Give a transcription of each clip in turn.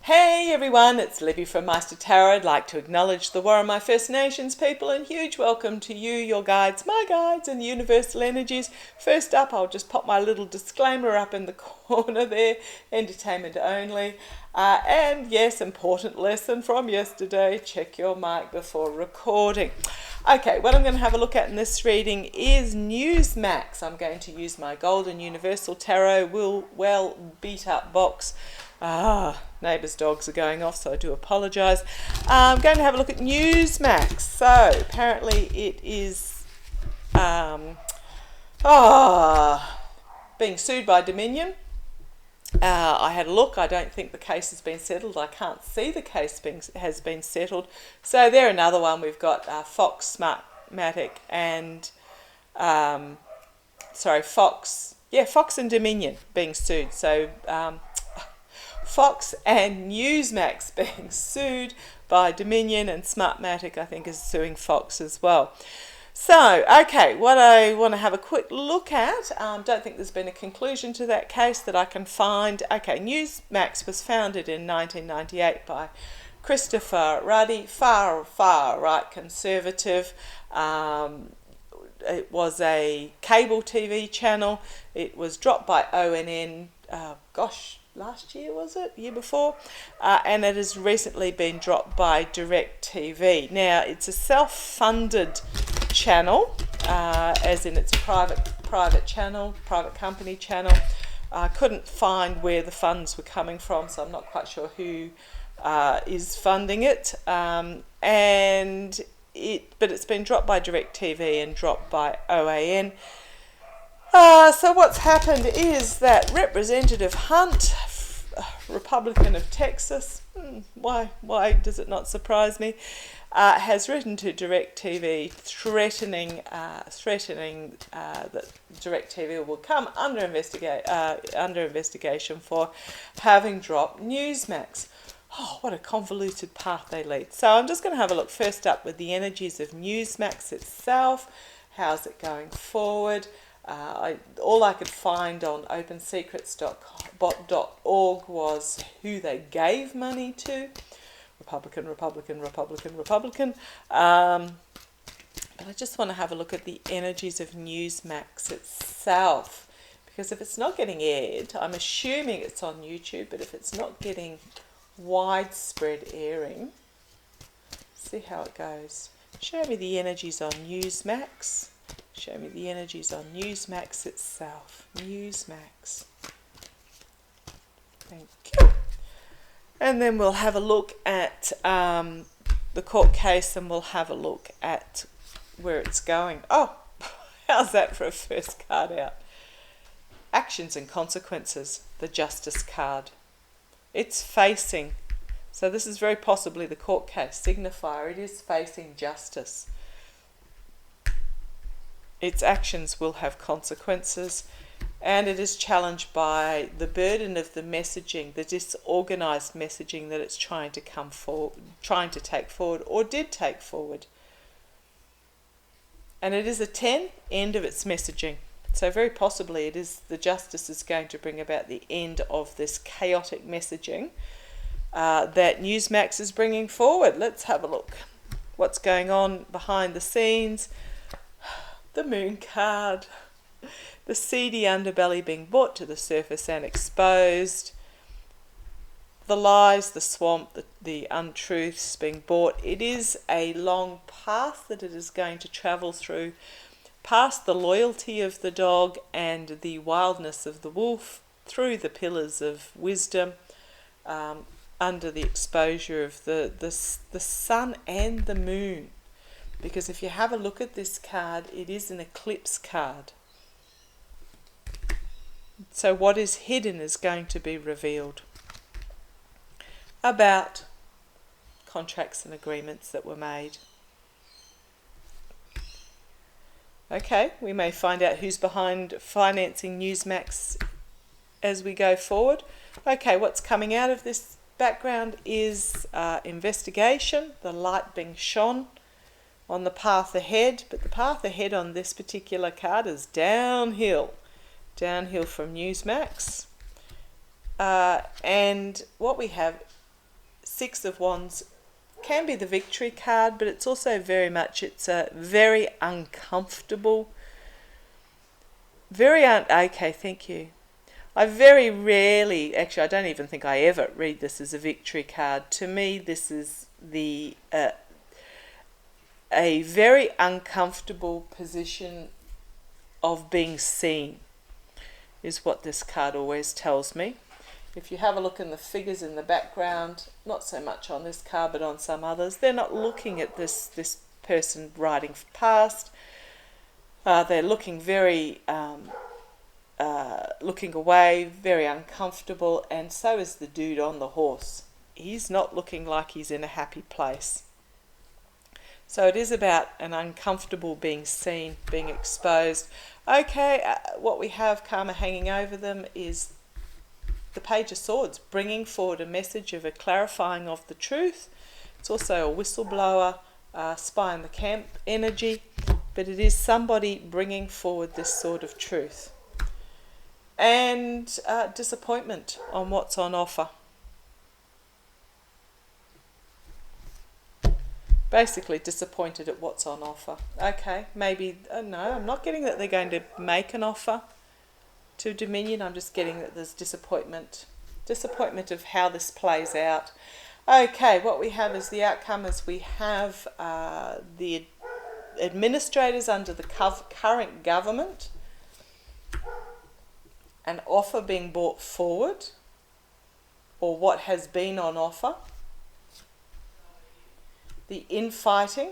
Hey everyone, it's Libby from Meister Tarot. I'd like to acknowledge the Warramai First Nations people and huge welcome to you, your guides, my guides and the universal energies. First up, I'll just pop my little disclaimer up in the corner there, entertainment only. And yes, important lesson from yesterday, check your mic before recording. Okay, what I'm going to have a look at in this reading is Newsmax. I'm going to use my Golden Universal Tarot well beat up box. Neighbours' dogs are going off, so I do apologise. I'm going to have a look at Newsmax. So apparently it is being sued by Dominion. I had a look. I don't think the case has been settled. I can't see the case has been settled. So there another one. We've got Fox, Smartmatic and Fox and Dominion being sued. So Fox and Newsmax being sued by Dominion, and Smartmatic I think is suing Fox as well. So, okay, what I want to have a quick look at, don't think there's been a conclusion to that case that I can find. Okay, Newsmax was founded in 1998 by Christopher Ruddy, far right conservative. It was a cable TV channel. It was dropped by ONN, last year was it? Year before? And it has recently been dropped by DirecTV. Now, it's a self-funded channel, as in it's a private channel, private company channel. I couldn't find where the funds were coming from, so I'm not quite sure who is funding it. But it's been dropped by DirecTV and dropped by OAN. So what's happened is that Representative Hunt, Republican of Texas, why does it not surprise me, has written to DirecTV threatening that DirecTV will come under investigation for having dropped Newsmax. Oh, what a convoluted path they lead. So I'm just going to have a look first up with the energies of Newsmax itself. How's it going forward? All I could find on opensecrets.org was who they gave money to. Republican. But I just want to have a look at the energies of Newsmax itself. Because if it's not getting aired, I'm assuming it's on YouTube, but if it's not getting widespread airing, see how it goes. Show me the energies on Newsmax. Show me the energies on Newsmax itself. Newsmax. Thank you. And then we'll have a look at the court case, and we'll have a look at where it's going. Oh, how's that for a first card out? Actions and consequences, the Justice card. It's facing, so this is very possibly the court case signifier. It is facing justice. Its actions will have consequences, and it is challenged by the burden of the messaging, the disorganized messaging that it's trying to take forward, or did take forward. And it is a 10, end of its messaging. So very possibly it is the justice is going to bring about the end of this chaotic messaging that Newsmax is bringing forward. Let's have a look. What's going on behind the scenes? The Moon card, the seedy underbelly being brought to the surface and exposed, the lies, the swamp, the untruths being brought. It is a long path that it is going to travel through, past the loyalty of the dog and the wildness of the wolf, through the pillars of wisdom, under the exposure of the sun and the moon. Because if you have a look at this card, it is an eclipse card. So what is hidden is going to be revealed about contracts and agreements that were made. Okay, we may find out who's behind financing Newsmax as we go forward. Okay, what's coming out of this background is investigation, the light being shone on the path ahead, but the path ahead on this particular card is downhill from Newsmax. And what we have Six of Wands can be the victory card, but it's also very much, it's a very uncomfortable, okay, thank you. I very rarely, actually I don't even think I ever read this as a victory card. To me this is the a very uncomfortable position of being seen, is what this card always tells me. If you have a look in the figures in the background, not so much on this card but on some others, they're not looking at this person riding past. They're looking very looking away, very uncomfortable, and so is the dude on the horse. He's not looking like he's in a happy place. So it is about an uncomfortable being seen, being exposed. Okay, what we have karma hanging over them is the Page of Swords, bringing forward a message of a clarifying of the truth. It's also a whistleblower, spy in the camp energy, but it is somebody bringing forward this sort of truth. And disappointment on what's on offer. Basically disappointed at what's on offer. Okay, maybe, no, I'm not getting that they're going to make an offer to Dominion. I'm just getting that there's disappointment of how this plays out. Okay, what we have as the outcome is we have the administrators under the current government, an offer being brought forward, or what has been on offer. The infighting.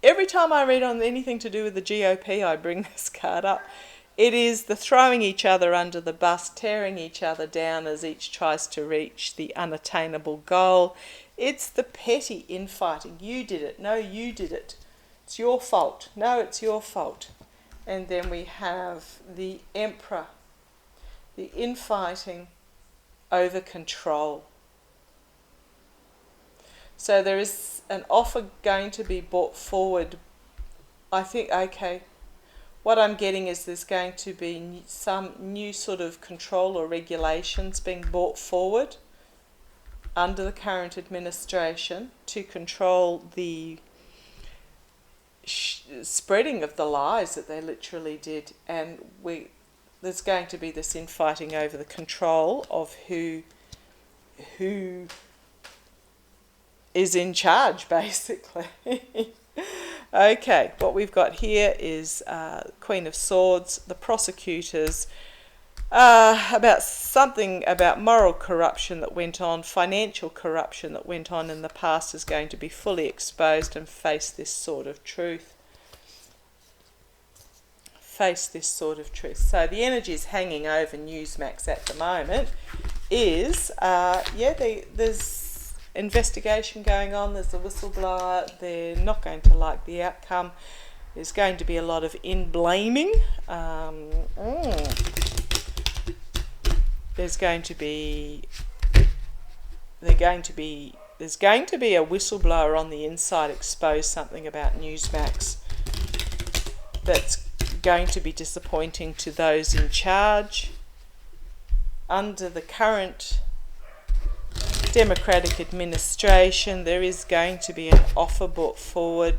Every time I read on anything to do with the GOP, I bring this card up. It is the throwing each other under the bus, tearing each other down as each tries to reach the unattainable goal. It's the petty infighting. You did it. No, you did it. It's your fault. No, it's your fault. And then we have the Emperor. The infighting over control. So there is an offer going to be brought forward. I think, okay, what I'm getting is there's going to be some new sort of control or regulations being brought forward under the current administration to control the spreading of the lies that they literally did. And there's going to be this infighting over the control of who is in charge, basically. Okay, what we've got here is Queen of Swords, the prosecutors, about something about moral corruption that went on, financial corruption that went on in the past is going to be fully exposed and face this sort of truth. Face this sort of truth. So the energy is hanging over Newsmax at the moment is, there's investigation going on, there's a whistleblower, they're not going to like the outcome, there's going to be a lot of in-blaming, there's going to be a whistleblower on the inside expose something about Newsmax that's going to be disappointing to those in charge. Under the current Democratic administration, there is going to be an offer brought forward,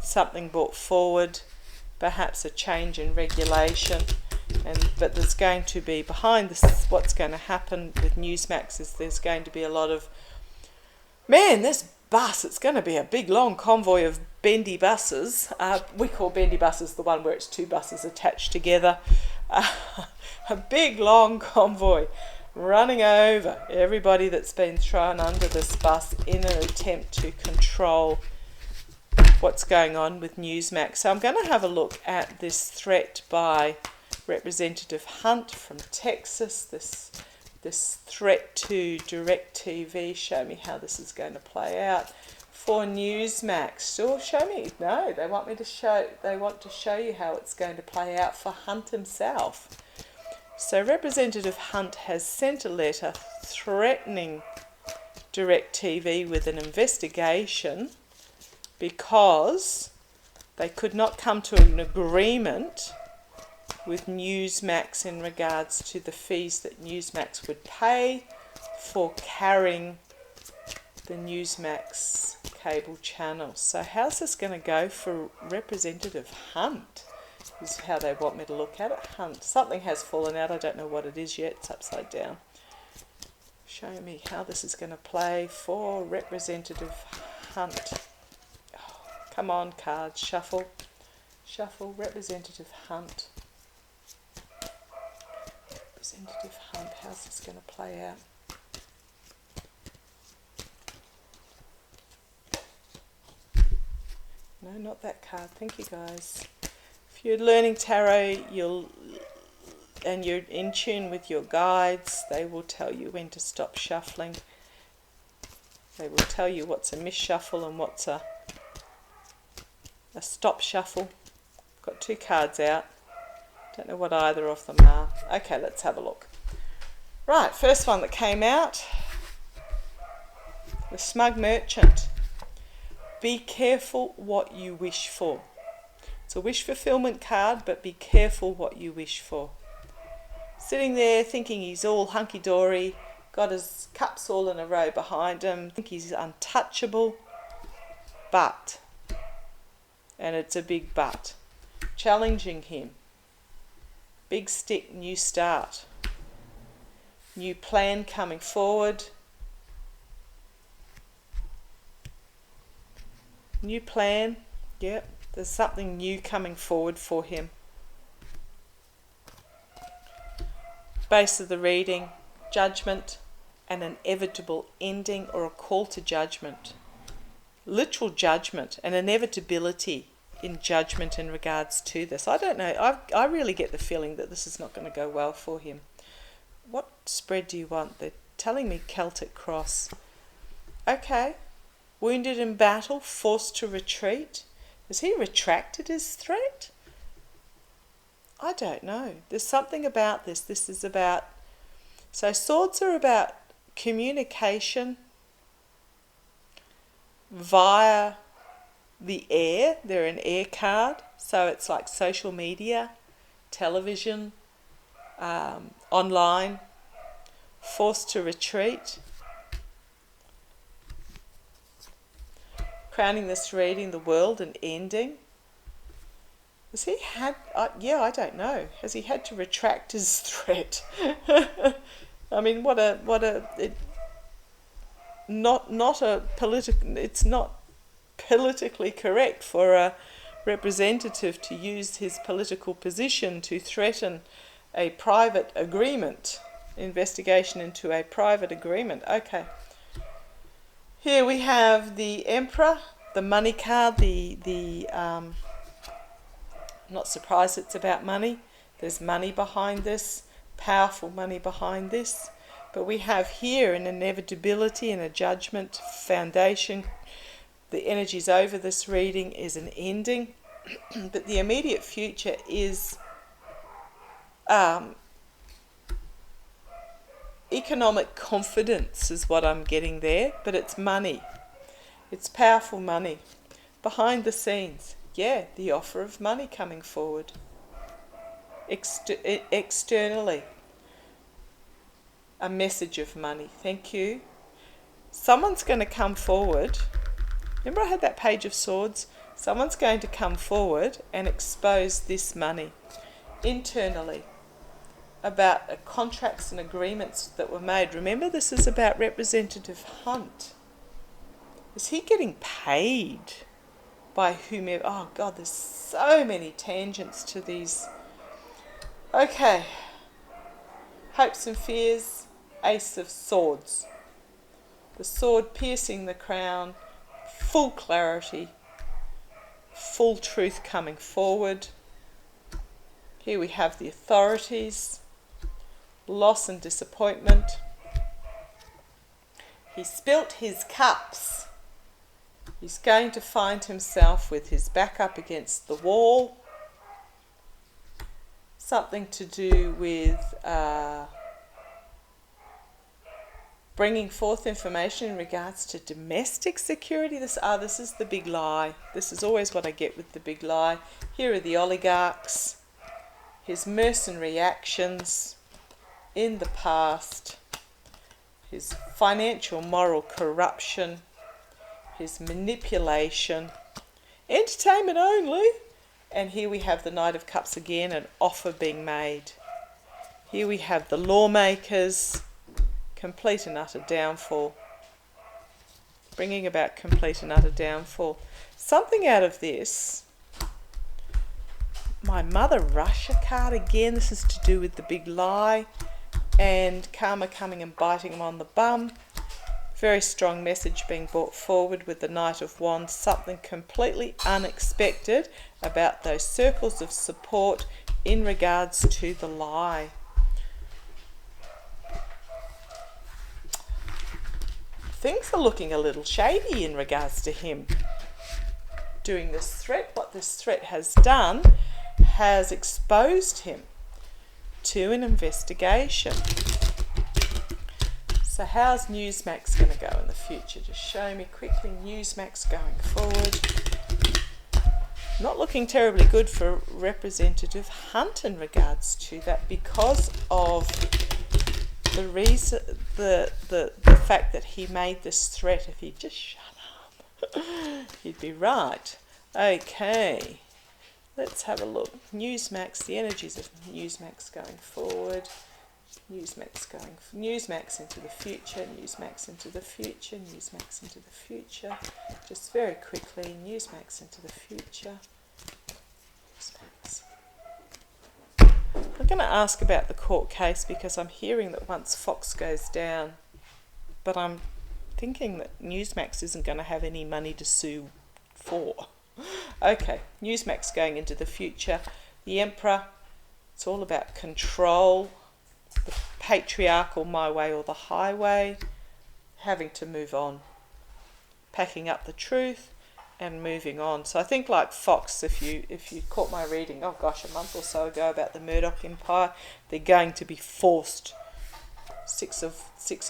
something brought forward, perhaps a change in regulation, but there's going to be, behind this, what's going to happen with Newsmax is there's going to be a lot of, this bus, it's going to be a big long convoy of bendy buses. We call bendy buses the one where it's two buses attached together. A big long convoy running over everybody that's been thrown under this bus in an attempt to control what's going on with Newsmax. So I'm going to have a look at this threat by Representative Hunt from Texas, this threat to DirecTV. Show me how this is going to play out for Newsmax. Or show me, no, they want to show you how it's going to play out for Hunt himself. So Representative Hunt has sent a letter threatening DirecTV with an investigation because they could not come to an agreement with Newsmax in regards to the fees that Newsmax would pay for carrying the Newsmax cable channel. So how's this going to go for Representative Hunt? Is how they want me to look at it. Hunt. Something has fallen out. I don't know what it is yet. It's upside down. Show me how this is going to play for Representative Hunt. Oh, come on, cards. Shuffle. Shuffle. Representative Hunt. Representative Hunt. How's this going to play out? No, not that card. Thank you, guys. If you're learning tarot, and you're in tune with your guides, they will tell you when to stop shuffling. They will tell you what's a misshuffle and what's a stop shuffle. Got two cards out. Don't know what either of them are. Okay, let's have a look. Right, first one that came out. The Smug Merchant. Be careful what you wish for. It's a wish fulfillment card, but be careful what you wish for. Sitting there thinking he's all hunky-dory, got his cups all in a row behind him, think he's untouchable, but, and it's a big but, challenging him. Big stick, new start. New plan coming forward. New plan, yep, there's something new coming forward for him. Base of the reading, judgment, an inevitable ending or a call to judgment. Literal judgment, an inevitability in judgment in regards to this. I don't know, I really get the feeling that this is not going to go well for him. What spread do you want? They're telling me Celtic Cross. Okay. Wounded in battle, forced to retreat. Has he retracted his threat? I don't know. There's something about this. This is about... So swords are about communication via the air. They're an air card. So it's like social media, television, online. Forced to retreat. Crowning this reading, the world, an ending. Has he had... yeah, I don't know. Has he had to retract his threat? I mean, it's not politically correct for a representative to use his political position to threaten a private agreement, investigation into a private agreement. Okay. Here we have the Emperor, the money card, I'm not surprised it's about money. There's money behind this, powerful money behind this. But we have here an inevitability and a judgment foundation. The energies over this reading is an ending. But the immediate future is economic confidence is what I'm getting there, but it's money. It's powerful money. Behind the scenes, yeah, the offer of money coming forward. Externally, a message of money. Thank you. Someone's going to come forward. Remember I had that Page of Swords? Someone's going to come forward and expose this money internally. About contracts and agreements that were made. Remember, this is about Representative Hunt. Is he getting paid by whomever? Oh God, there's so many tangents to these. Okay. Hopes and fears, Ace of Swords. The sword piercing the crown, full clarity, full truth coming forward. Here we have the authorities. Loss and disappointment. He spilt his cups. He's going to find himself with his back up against the wall. Something to do with bringing forth information in regards to domestic security. This is the big lie. This is always what I get with the big lie. Here are the oligarchs. His mercenary actions in the past. his financial moral corruption, his manipulation, entertainment only. And here we have the Knight of Cups again, an offer being made. Here we have the lawmakers, complete and utter downfall, bringing about complete and utter downfall. Something out of this, my Mother Russia card again, this is to do with the big lie and karma coming and biting him on the bum. Very strong message being brought forward with the Knight of Wands, something completely unexpected about those circles of support in regards to the lie. Things are looking a little shady in regards to him doing this threat. What this threat has done has exposed him to an investigation. So how's Newsmax going to go in the future? Just show me quickly Newsmax going forward. Not looking terribly good for Representative Hunt in regards to that, because of the reason, the fact that he made this threat. If he'd just shut up, he'd be right. Okay, let's have a look. Newsmax, the energies of Newsmax going forward. Newsmax into the future, Newsmax into the future, Newsmax into the future. Just very quickly, Newsmax into the future. Newsmax. I'm going to ask about the court case, because I'm hearing that once Fox goes down, but I'm thinking that Newsmax isn't going to have any money to sue for. Okay, Newsmax going into the future. The Emperor, it's all about control. The patriarchal my way or the highway, having to move on, packing up the truth and moving on. So I think, like Fox, if you caught my reading, oh gosh, a month or so ago, about the Murdoch Empire, they're going to be forced, six of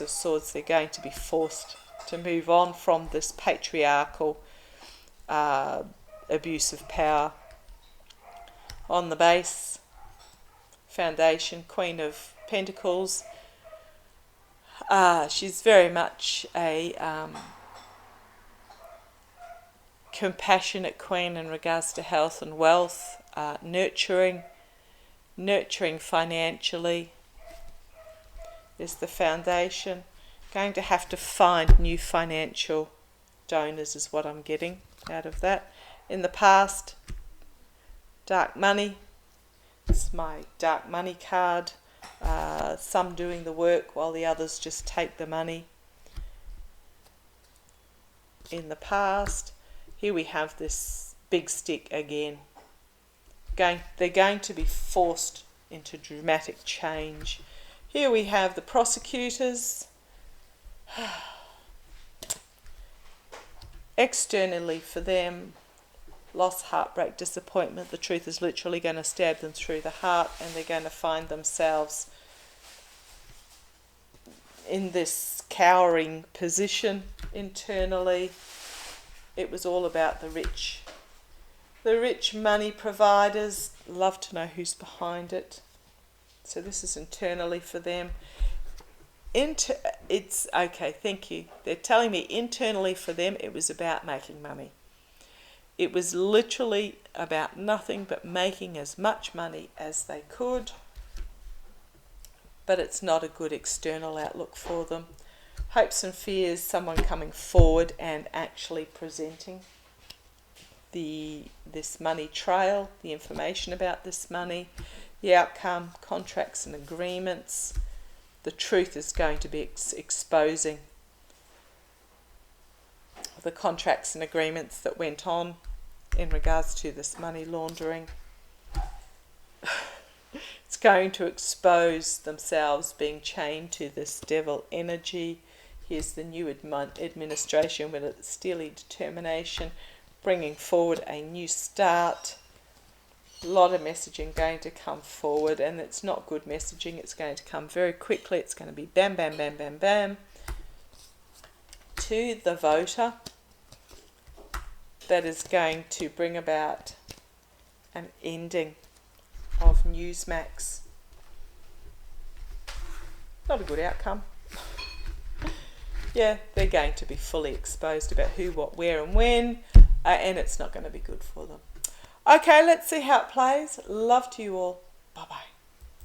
swords, they're going to be forced to move on from this patriarchal abuse of power. On the base, foundation, Queen of Pentacles. She's very much a compassionate queen in regards to health and wealth, nurturing financially is the foundation. Going to have to find new financial donors is what I'm getting out of that. In the past, dark money. It's my dark money card. Some doing the work while the others just take the money. In the past, here we have this big stick again. They're going to be forced into dramatic change. Here we have the prosecutors. Externally for them, loss, heartbreak, disappointment. The truth is literally going to stab them through the heart, and they're going to find themselves in this cowering position internally. It was all about the rich. The rich money providers. Love to know who's behind it. So this is internally for them. It's okay, thank you. They're telling me internally for them it was about making money. It was literally about nothing but making as much money as they could. But it's not a good external outlook for them. Hopes and fears, someone coming forward and actually presenting this money trail, the information about this money, the outcome, contracts and agreements. The truth is going to be exposing the contracts and agreements that went on in regards to this money laundering. It's going to expose themselves being chained to this devil energy. Here's the new administration with its steely determination, bringing forward a new start. A lot of messaging going to come forward, and it's not good messaging. It's going to come very quickly. It's going to be bam, bam, bam, bam, bam. To the voter, that is going to bring about an ending of Newsmax. Not a good outcome. yeah, they're going to be fully exposed about who, what, where and when, and it's not going to be good for them. Okay, let's see how it plays. Love to you all. Bye-bye.